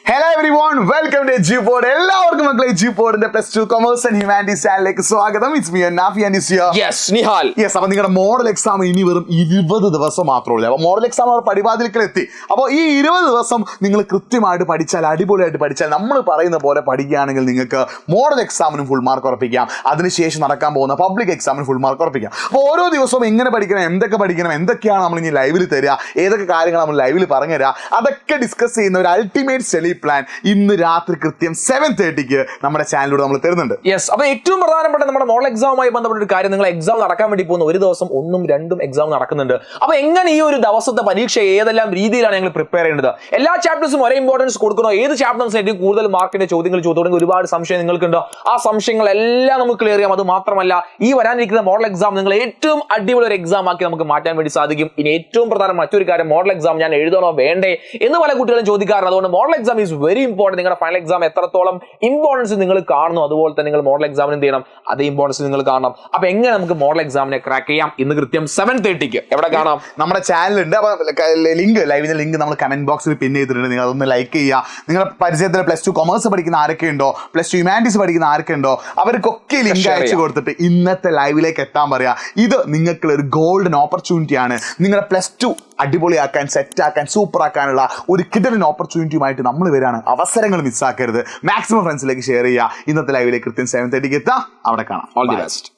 Hello everyone, welcome to G-Pod. എല്ലാവർക്കും മക്കളെ G-Podന്റെ +2 commerce and humanities ചാനലിലേക്ക് സ്വാഗതം. It's me Nafi and is here. Yes Nihal. Yes, അപ്പോൾ നിങ്ങളുടെ മോഡൽ എക്സാം ഇനി വെറും 20 ദിവസം മാത്രമേ ഉള്ളൂ. അപ്പോൾ മോഡൽ എക്സാം അവർ പടിവാതിൽക്കൽ എത്തി. അപ്പോൾ ഈ 20 ദിവസം നിങ്ങൾ കൃത്യമായിട്ട് പഠിച്ചാൽ, അടിപൊളിയായിട്ട് പഠിച്ചാൽ, നമ്മൾ പറയുന്ന പോലെ പഠിക്കുകയാണെങ്കിൽ നിങ്ങൾക്ക് മോഡൽ എക്സാമിനും ഫുൾ മാർക്ക് ഉറപ്പിക്കാം. അതിനുശേഷം നടക്കാൻ പോകുന്ന പബ്ലിക് എക്സാമിന് ഫുൾ മാർക്ക് ഉറപ്പിക്കാം. അപ്പോൾ ഓരോ ദിവസവും എങ്ങനെ പഠിക്കണം, എന്തൊക്കെ പഠിക്കണം, എന്തൊക്കെയാണ് നമ്മൾ ഇനി ലൈവിൽ തരിക, ഏതൊക്കെ കാര്യങ്ങൾ നമ്മൾ ലൈവിൽ പറഞ്ഞു തരിക, അതൊക്കെ ഡിസ്കസ് ചെയ്യുന്ന ഒരു അൾട്ടിമേറ്റ് സ്റ്റഡി പ്ലാൻ ഇന്ന് രാത്രി കൃത്യം 7:30 നമ്മുടെ ചാനലിലൂടെ നമ്മൾ തരുന്നുണ്ട്. യെസ്, അപ്പൊ ഏറ്റവും പ്രധാനപ്പെട്ട നമ്മുടെ മോഡൽ എക്സാമുമായി ബന്ധപ്പെട്ട ഒരു കാര്യം, നിങ്ങൾ എക്സാം നടക്കാൻ വേണ്ടി പോകുന്ന ഒരു ദിവസം 1ഉം 2ഉം എക്സാം നടക്കുന്നുണ്ട്. അപ്പൊ എങ്ങനെ ഈ ഒരു ദിവസത്തെ പരീക്ഷ ഏതെല്ലാം രീതിയിലാണ് ഞങ്ങൾ പ്രിപ്പയർ ചെയ്യേണ്ടത്, എല്ലാ ചാപ്റ്റേഴ്സും ഒരേ ഇമ്പോർട്ടൻസ് കൊടുക്കണോ, ഏത് ചാപ്റ്റേഴ്സിന് ഏറ്റവും കൂടുതൽ മാർക്കിന്റെ ചോദ്യങ്ങൾ ചോദിച്ചു, ഒരുപാട് സംശയം നിങ്ങൾക്കുണ്ടോ, ആ സംശയങ്ങളെല്ലാം നമുക്ക് ക്ലിയർ ചെയ്യാം. അത് മാത്രമല്ല, ഈ വരാനിരിക്കുന്ന മോഡൽ എക്സാം നിങ്ങൾ ഏറ്റവും അടിപൊളി ഒരു എക്സാം ആക്കി നമുക്ക് മാറ്റാൻ വേണ്ടി സാധിക്കും. ഇനി ഏറ്റവും പ്രധാന മറ്റൊരു കാര്യം, മോഡൽ എക്സാം ഞാൻ എഴുതണോ വേണ്ടേ എന്ന് പല കുട്ടികളും ചോദിക്കാറുണ്ട്. അതുകൊണ്ട് model exam is very important. നിങ്ങളുടെ ഫൈനൽ എക്സാം എത്രത്തോളം ഇമ്പോർട്ടൻസ് നിങ്ങൾ കാണുന്നു, അതുപോലെ തന്നെ നിങ്ങൾ മോഡൽ എക്സാമിന് എന്ത് ചെയ്യണം, അതേ ഇമ്പോർട്ടൻസ് നിങ്ങൾ കാണണം. അപ്പൊ എങ്ങനെ നമുക്ക് മോഡൽ എക്സാമിനെ ക്രാക്ക് ചെയ്യാം, ഇന്ന് കൃത്യം 7:30 എവിടെ കാണാം? നമ്മുടെ ചാനലുണ്ട്. അപ്പൊ ലിങ്ക്, ലൈവിന്റെ ലിങ്ക് നമ്മൾ കമന്റ് ബോക്സിൽ പിൻ ചെയ്തിട്ടുണ്ട്. നിങ്ങൾ അതൊന്ന് ലൈക്ക് ചെയ്യുക. നിങ്ങളുടെ പരിചയത്തിൽ +2 കൊമേഴ്സ് പഠിക്കുന്ന ആരൊക്കെ ഉണ്ടോ, +2 ഹ്യൂമാനിറ്റീസ് പഠിക്കുന്ന ആരൊക്കെ ഉണ്ടോ, അവർക്കൊക്കെ ലിങ്ക് അയച്ചു കൊടുത്തിട്ട് ഇന്നത്തെ ലൈവിലേക്ക് എത്താൻ പറയാ. ഇത് നിങ്ങൾക്ക് ഒരു ഗോൾഡൻ ഓപ്പർച്യൂണിറ്റി ആണ്. നിങ്ങളുടെ +2 അടിപൊളിയാക്കാൻ, സെറ്റാക്കാൻ, സൂപ്പർ ആക്കാനുള്ള ഒരു കിടലൻ ഓപ്പർച്യൂണിറ്റിയുമായിട്ട് നമ്മൾ വരികയാണ്. അവസരങ്ങൾ മിസ്സാക്കരുത്. മാക്സിമം ഫ്രണ്ട്സിലേക്ക് ഷെയർ ചെയ്യുക. ഇന്നത്തെ ലൈവിലേക്ക് കൃത്യം 7:30 എത്താം. അവിടെ കാണാം. All the best.